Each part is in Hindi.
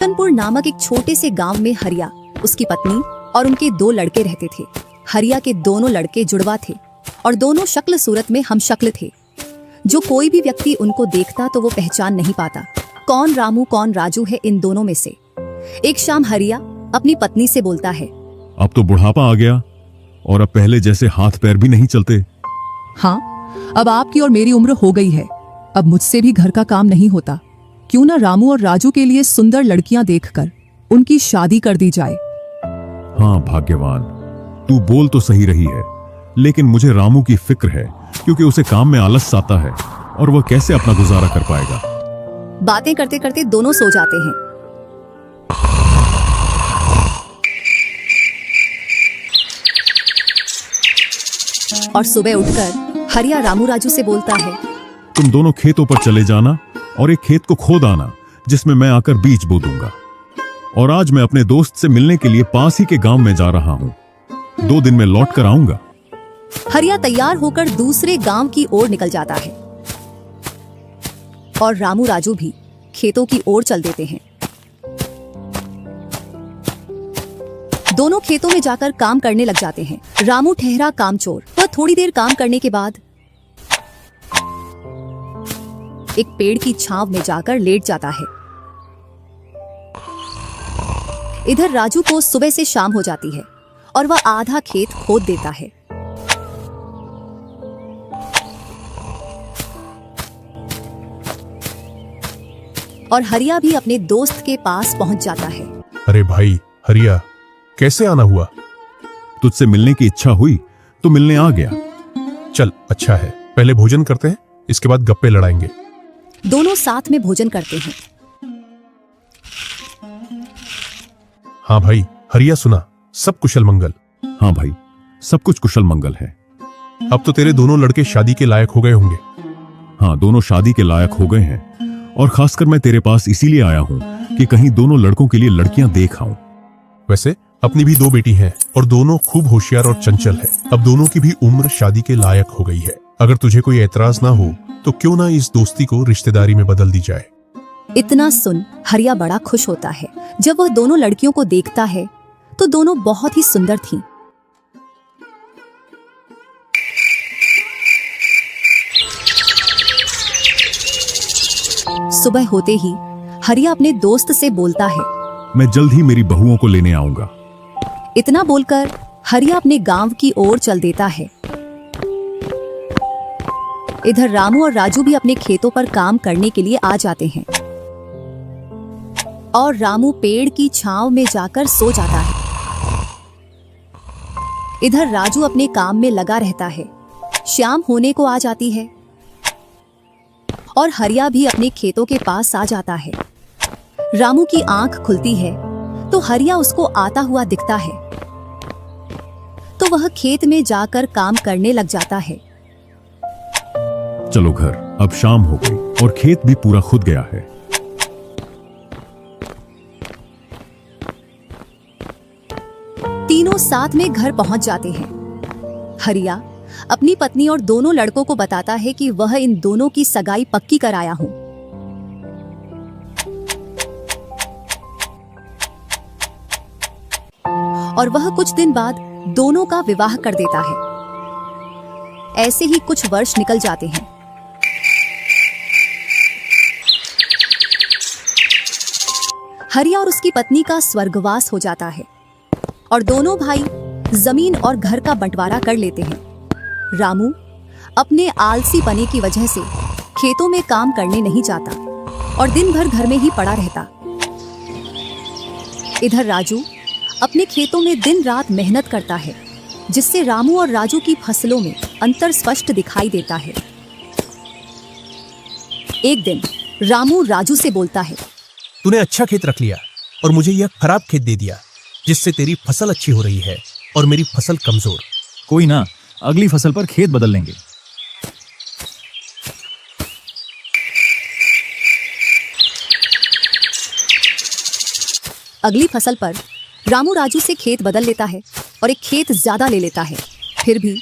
कानपुर नामक एक छोटे से गांव में हरिया, उसकी पत्नी और उनके 2 लड़के रहते थे। हरिया के दोनों लड़के जुड़वा थे और दोनों शक्ल सूरत में हमशक्ल थे। जो कोई भी व्यक्ति उनको देखता तो वो पहचान नहीं पाता कौन रामू कौन राजू है इन दोनों में से। एक शाम हरिया अपनी पत्नी से बोलता है, अब तो बुढ़ापा आ गया और अब पहले जैसे हाथ पैर भी नहीं चलते। हाँ, अब आपकी और मेरी उम्र हो गई है, अब मुझसे भी घर का काम नहीं होता। क्यों ना रामू और राजू के लिए सुंदर लड़कियां देखकर उनकी शादी कर दी जाए। हाँ भाग्यवान, तू बोल तो सही रही है, लेकिन मुझे रामू की फिक्र है क्योंकि उसे काम में आलस आता है और वह कैसे अपना गुजारा कर पाएगा। बातें करते करते दोनों सो जाते हैं। और सुबह उठकर हरिया रामू राजू से बोलता है, तुम दोनों खेतों पर चले जाना और एक खेत को खोद आना जिसमें मैं आकर बीज बो दूंगा। और आज मैं अपने दोस्त से मिलने के लिए पास ही के गांव में जा रहा हूं, 2 दिन में लौट कर आऊंगा। हरिया तैयार होकर दूसरे गांव की ओर निकल जाता है और रामू राजू भी खेतों की ओर चल देते हैं। दोनों खेतों में जाकर काम करने लग जाते हैं। रामू ठहरा कामचोर, वह थोड़ी देर काम करने के बाद एक पेड़ की छांव में जाकर लेट जाता है। इधर राजू को सुबह से शाम हो जाती है और वह आधा खेत खोद देता है। और हरिया भी अपने दोस्त के पास पहुंच जाता है। अरे भाई हरिया, कैसे आना हुआ? तुझसे मिलने की इच्छा हुई तो मिलने आ गया। चल अच्छा है, पहले भोजन करते हैं, इसके बाद गप्पे लड़ाएंगे। दोनों साथ में भोजन करते हैं। हाँ भाई हरिया, सुना सब कुशल मंगल? हाँ भाई, सब कुछ कुशल मंगल है। अब तो तेरे दोनों लड़के शादी के लायक हो गए होंगे। हाँ, दोनों शादी के लायक हो गए हैं और खासकर मैं तेरे पास इसीलिए आया हूँ कि कहीं दोनों लड़कों के लिए लड़कियां देख आऊं। वैसे अपनी भी 2 बेटी हैं और दोनों खूब होशियार और चंचल है। अब दोनों की भी उम्र शादी के लायक हो गई है। अगर तुझे कोई ऐतराज ना हो तो क्यों ना इस दोस्ती को रिश्तेदारी में बदल दी जाए। इतना सुन हरिया बड़ा खुश होता है। जब वह दोनों लड़कियों को देखता है तो दोनों बहुत ही सुंदर थीं। सुबह होते ही हरिया अपने दोस्त से बोलता है, मैं जल्द ही मेरी बहुओं को लेने आऊंगा। इतना बोलकर हरिया अपने गांव की ओर चल देता है। इधर रामू और राजू भी अपने खेतों पर काम करने के लिए आ जाते हैं और रामू पेड़ की छांव में जाकर सो जाता है। इधर राजू अपने काम में लगा रहता है। शाम होने को आ जाती है और हरिया भी अपने खेतों के पास आ जाता है। रामू की आंख खुलती है तो हरिया उसको आता हुआ दिखता है, तो वह खेत में जाकर काम करने लग जाता है। चलो घर, अब शाम हो गई और खेत भी पूरा खुद गया है। तीनों साथ में घर पहुंच जाते हैं। हरिया अपनी पत्नी और दोनों लड़कों को बताता है कि वह इन दोनों की सगाई पक्की कराया हूं। और वह कुछ दिन बाद दोनों का विवाह कर देता है। ऐसे ही कुछ वर्ष निकल जाते हैं। हरिया और उसकी पत्नी का स्वर्गवास हो जाता है और दोनों भाई जमीन और घर का बंटवारा कर लेते हैं। रामू अपने आलसी पने की वजह से खेतों में काम करने नहीं जाता और दिन भर घर में ही पड़ा रहता। इधर राजू अपने खेतों में दिन रात मेहनत करता है, जिससे रामू और राजू की फसलों में अंतर स्पष्ट दिखाई देता है। एक दिन रामू राजू से बोलता है, तूने अच्छा खेत रख लिया और मुझे यह खराब खेत दे दिया, जिससे तेरी फसल अच्छी हो रही है और मेरी फसल कमजोर। कोई ना, अगली फसल पर खेत बदल लेंगे। अगली फसल पर रामू राजू से खेत बदल लेता है और एक खेत ज्यादा ले लेता है। फिर भी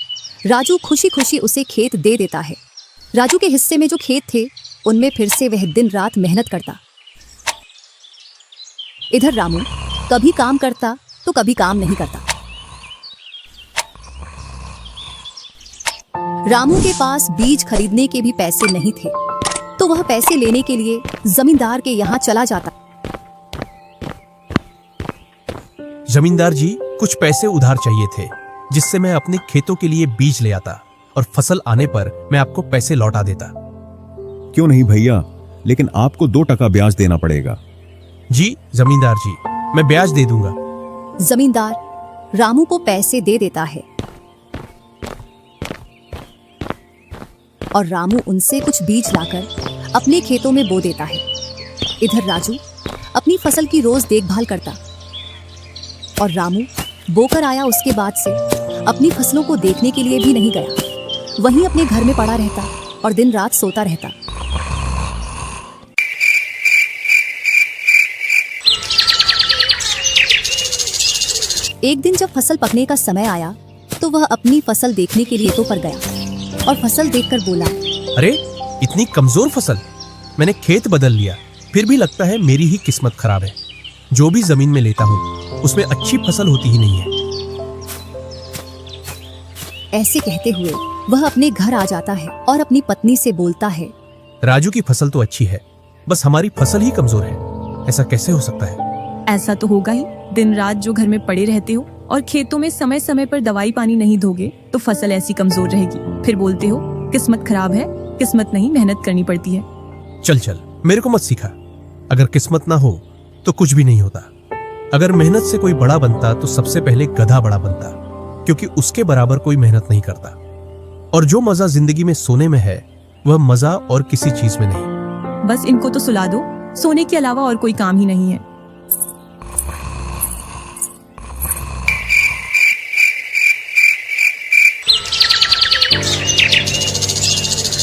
राजू खुशी खुशी उसे खेत दे देता है। राजू के हिस्से में जो खेत थे उनमें फिर से वह दिन रात मेहनत करता। इधर रामू कभी काम करता तो कभी काम नहीं करता। रामू के पास बीज खरीदने के भी पैसे नहीं थे, तो वह पैसे लेने के लिए जमींदार के यहाँ चला जाता। जमींदार जी, कुछ पैसे उधार चाहिए थे, जिससे मैं अपने खेतों के लिए बीज ले आता और फसल आने पर मैं आपको पैसे लौटा देता। क्यों नहीं भैया, लेकिन आपको 2% ब्याज देना पड़ेगा। जी जमींदार जी, मैं ब्याज दे दूंगा। जमींदार रामू को पैसे दे देता है और रामू उनसे कुछ बीज लाकर अपने खेतों में बो देता है। इधर राजू अपनी फसल की रोज देखभाल करता और रामू बोकर आया उसके बाद से अपनी फसलों को देखने के लिए भी नहीं गया, वहीं अपने घर में पड़ा रहता और दिन रात सोता रहता। एक दिन जब फसल पकने का समय आया तो वह अपनी फसल देखने के लिए तो पर गया और फसल देखकर बोला, अरे इतनी कमजोर फसल, मैंने खेत बदल लिया, फिर भी लगता है मेरी ही किस्मत खराब है। जो भी जमीन में लेता हूँ उसमें अच्छी फसल होती ही नहीं है। ऐसे कहते हुए वह अपने घर आ जाता है और अपनी पत्नी से बोलता है, राजू की फसल तो अच्छी है, बस हमारी फसल ही कमजोर है। ऐसा कैसे हो सकता है? ऐसा तो होगा ही। दिन रात जो घर में पड़े रहते हो और खेतों में समय समय पर दवाई पानी नहीं दोगे तो फसल ऐसी कमजोर रहेगी। फिर बोलते हो किस्मत खराब है। किस्मत नहीं, मेहनत करनी पड़ती है। चल चल, मेरे को मत सिखा। अगर किस्मत ना हो तो कुछ भी नहीं होता। अगर मेहनत से कोई बड़ा बनता तो सबसे पहले गधा बड़ा बनता, क्योंकि उसके बराबर कोई मेहनत नहीं करता। और जो मजा जिंदगी में सोने में है वह मजा और किसी चीज में नहीं। बस इनको तो सुला दो, सोने के अलावा और कोई काम ही नहीं है।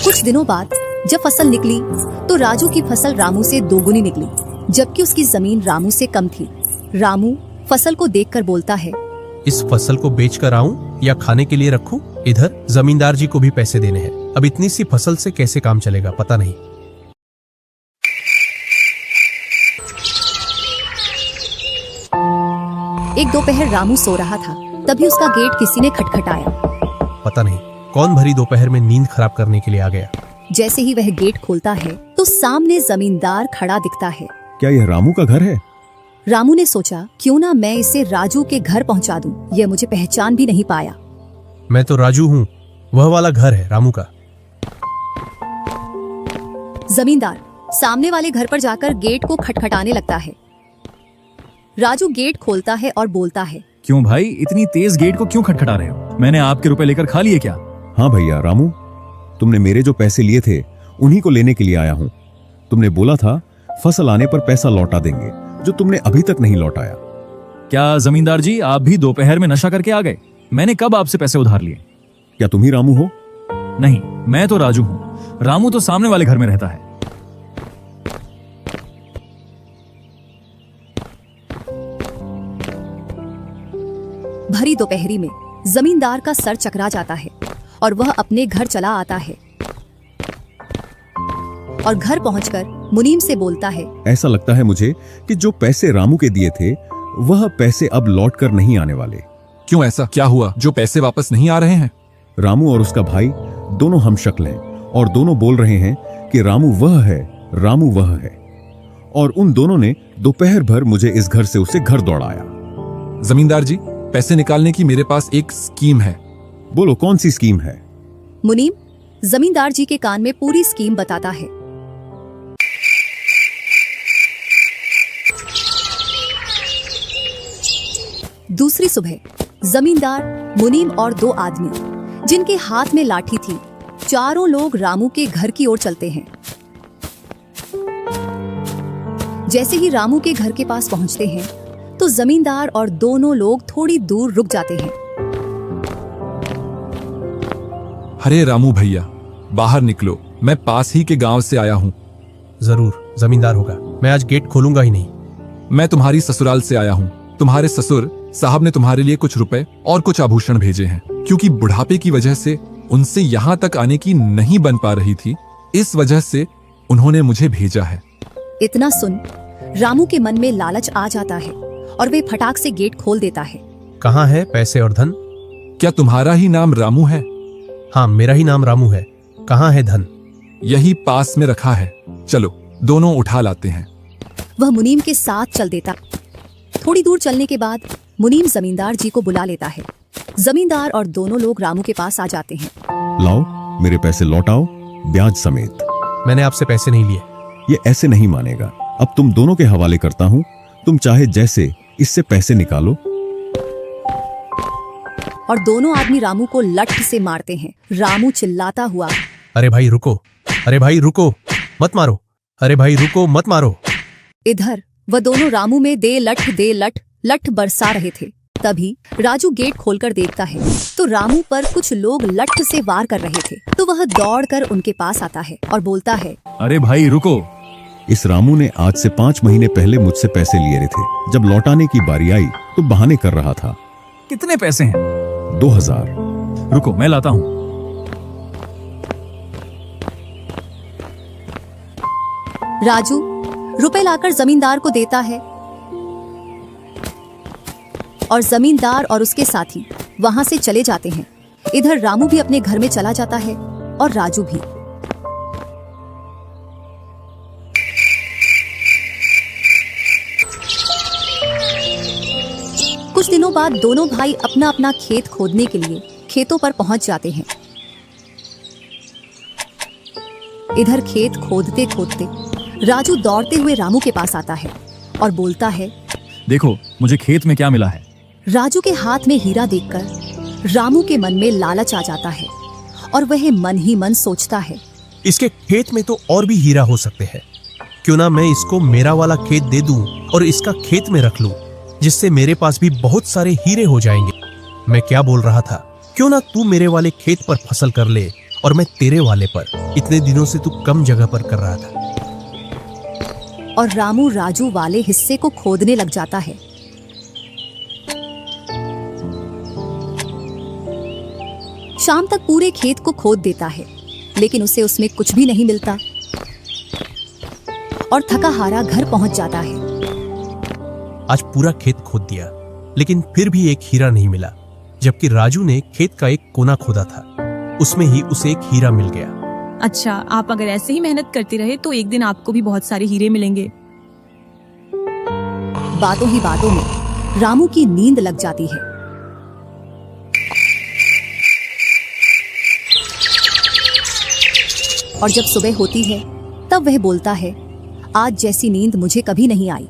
कुछ दिनों बाद जब फसल निकली तो राजू की फसल रामू से दोगुनी निकली, जबकि उसकी जमीन रामू से कम थी। रामू फसल को देखकर बोलता है, इस फसल को बेच कर आऊं या खाने के लिए रखूं? इधर जमींदार जी को भी पैसे देने हैं। अब इतनी सी फसल से कैसे काम चलेगा पता नहीं। एक दोपहर रामू सो रहा था, तभी उसका गेट किसी ने खटखटाया। पता नहीं कौन भरी दोपहर में नींद खराब करने के लिए आ गया। जैसे ही वह गेट खोलता है तो सामने जमींदार खड़ा दिखता है। क्या यह रामू का घर है? रामू ने सोचा, क्यों ना मैं इसे राजू के घर पहुंचा दूं, यह मुझे पहचान भी नहीं पाया। मैं तो राजू हूँ, वह वाला घर है रामू का। जमींदार सामने वाले घर पर जाकर गेट को खटखटाने लगता है। राजू गेट खोलता है और बोलता है, क्यों भाई, इतनी तेज गेट को क्यों खटखटा रहे हो? मैंने आपके रुपए लेकर खा लिए क्या? हाँ भैया रामू, तुमने मेरे जो पैसे लिए थे उन्हीं को लेने के लिए आया हूँ। तुमने बोला था फसल आने पर पैसा लौटा देंगे, जो तुमने अभी तक नहीं लौटाया। क्या जमींदार जी, आप भी दोपहर में नशा करके आ गए? मैंने कब आपसे पैसे उधार लिए? क्या तुम ही रामू हो? नहीं, मैं तो राजू हूँ। रामू तो सामने वाले घर में रहता है। भरी दोपहरी में जमींदार का सर चकरा जाता है और वह अपने घर चला आता है और घर पहुंचकर मुनीम से बोलता है, ऐसा लगता है मुझे कि जो पैसे रामू के दिए थे वह पैसे अब लौट कर नहीं आने वाले। क्यों, ऐसा क्या हुआ जो पैसे वापस नहीं आ रहे हैं? रामू और उसका भाई दोनों हमशक्ल हैं और दोनों बोल रहे हैं कि रामू वह है, रामू वह है। और उन दोनों ने दोपहर भर मुझे इस घर से उसे घर दौड़ाया। जमींदार जी, पैसे निकालने की मेरे पास एक स्कीम है। बोलो, कौन सी स्कीम है? मुनीम जमींदार जी के कान में पूरी स्कीम बताता है। दूसरी सुबह जमींदार, मुनीम और दो आदमी जिनके हाथ में लाठी थी, चारों लोग रामू के घर की ओर चलते हैं। जैसे ही रामू के घर के पास पहुंचते हैं तो जमींदार और दोनों लोग थोड़ी दूर रुक जाते हैं। अरे रामू भैया, बाहर निकलो, मैं पास ही के गांव से आया हूँ। जरूर जमींदार होगा, मैं आज गेट खोलूंगा ही नहीं। मैं तुम्हारी ससुराल से आया हूँ। तुम्हारे ससुर साहब ने तुम्हारे लिए कुछ रुपए और कुछ आभूषण भेजे हैं, क्योंकि बुढ़ापे की वजह से उनसे यहाँ तक आने की नहीं बन पा रही थी, इस वजह से उन्होंने मुझे भेजा है। इतना सुन रामू के मन में लालच आ जाता है और वे फटाक से गेट खोल देता है। कहाँ है पैसे और धन? क्या तुम्हारा ही नाम रामू है? हाँ, मेरा ही नाम रामू है। कहाँ है धन? यही पास में रखा है, चलो दोनों उठा लाते हैं। वह मुनीम के साथ चल देता। थोड़ी दूर चलने के बाद मुनीम जमींदार जी को बुला लेता है। जमींदार और दोनों लोग रामू के पास आ जाते हैं। लाओ मेरे पैसे लौटाओ, ब्याज समेत। मैंने आपसे पैसे नहीं लिए। ये ऐसे नहीं मानेगा। अब तुम दोनों के हवाले करता हूँ, तुम चाहे जैसे इससे पैसे निकालो। और दोनों आदमी रामू को लठ से मारते हैं। रामू चिल्लाता हुआ, अरे भाई रुको, अरे भाई रुको, मत मारो, अरे भाई रुको, मत मारो। इधर वह दोनों रामू में दे लठ बरसा रहे थे। तभी राजू गेट खोलकर देखता है तो रामू पर कुछ लोग लठ से वार कर रहे थे। तो वह दौड़कर उनके पास आता है और बोलता है, अरे भाई रुको। इस रामू ने आज से 5 महीने पहले मुझसे पैसे लिए थे। जब लौटाने की बारी आई तो बहाने कर रहा था। कितने पैसे हैं? 2000। रुको मैं लाता हूँ। राजू रुपए लाकर जमींदार को देता है और जमींदार और उसके साथी वहां से चले जाते हैं। इधर रामू भी अपने घर में चला जाता है और राजू भी। कुछ दिनों बाद दोनों भाई अपना अपना खेत खोदने के लिए खेतों पर पहुंच जाते हैं। इधर खेत खोदते खोदते राजू दौड़ते हुए रामू के पास आता है और बोलता है, देखो मुझे खेत में क्या मिला है। राजू के हाथ में हीरा देखकर रामू के मन में लालच आ जाता है और वह मन ही मन सोचता है, इसके खेत में तो और भी हीरा हो सकते हैं। क्यों ना मैं इसको मेरा वाला खेत दे दूं और इसका खेत में रख लूं, जिससे मेरे पास भी बहुत सारे हीरे हो जाएंगे। मैं क्या बोल रहा था, क्यों ना तू मेरे वाले खेत पर फसल कर ले और मैं तेरे वाले पर। इतने दिनों से तू कम जगह पर कर रहा था। और रामू राजू वाले हिस्से को खोदने लग जाता है। शाम तक पूरे खेत को खोद देता है, लेकिन उसे उसमें कुछ भी नहीं मिलता और थका हारा घर पहुंच जाता है। आज पूरा खेत खोद दिया, लेकिन फिर भी एक हीरा नहीं मिला। जबकि राजू ने खेत का एक कोना खोदा था, उसमें ही उसे एक हीरा मिल गया। अच्छा, आप अगर ऐसे ही मेहनत करते रहे तो एक दिन आपको भी बहुत सारे हीरे मिलेंगे। बातों ही बातों में रामू की नींद लग जाती है। और जब सुबह होती है तब वह बोलता है, आज जैसी नींद मुझे कभी नहीं आई।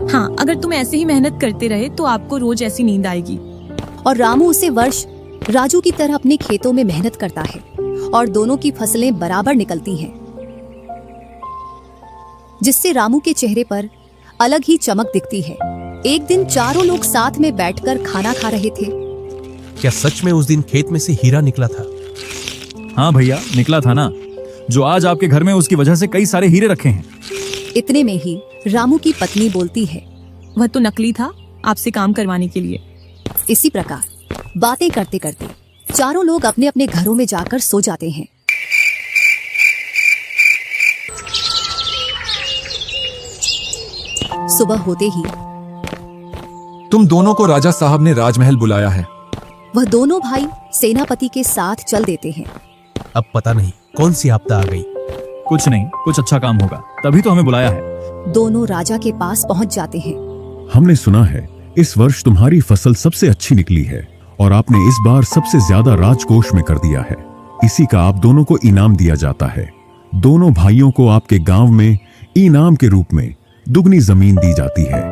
हाँ, अगर तुम ऐसे ही मेहनत करते रहे तो आपको रोज ऐसी नींद आएगी। और रामू उसे वर्ष राजू की तरह अपने खेतों में मेहनत करता है और दोनों की फसलें बराबर निकलती हैं, जिससे रामू के चेहरे पर अलग ही चमक दिखती है। एक दिन चारों लोग साथ में बैठकर खाना खा रहे थे। क्या सच में उस दिन खेत में से हीरा निकला था? हाँ भैया, निकला था ना। जो आज आपके घर में उसकी वजह से कई सारे हीरे रखे हैं। इतने में ही रामू की पत्नी बोलती है, वह तो नकली था, आपसे काम करवाने के लिए। इसी प्रकार बातें करते करते चारों लोग अपने अपने घरों में जाकर सो जाते हैं। सुबह होते ही तुम दोनों को राजा साहब ने राजमहल बुलाया है। वह दोनों भाई सेनापति के साथ चल देते हैं। अब पता नहीं कौन सी आपदा आ गई। कुछ नहीं, कुछ अच्छा काम होगा, तभी तो हमें बुलाया है। दोनों राजा के पास पहुंच जाते हैं। हमने सुना है इस वर्ष तुम्हारी फसल सबसे अच्छी निकली है और आपने इस बार सबसे ज्यादा राजकोष में कर दिया है। इसी का आप दोनों को इनाम दिया जाता है। दोनों भाइयों को आपके गांव में इनाम के रूप में दुगनी जमीन दी जाती है।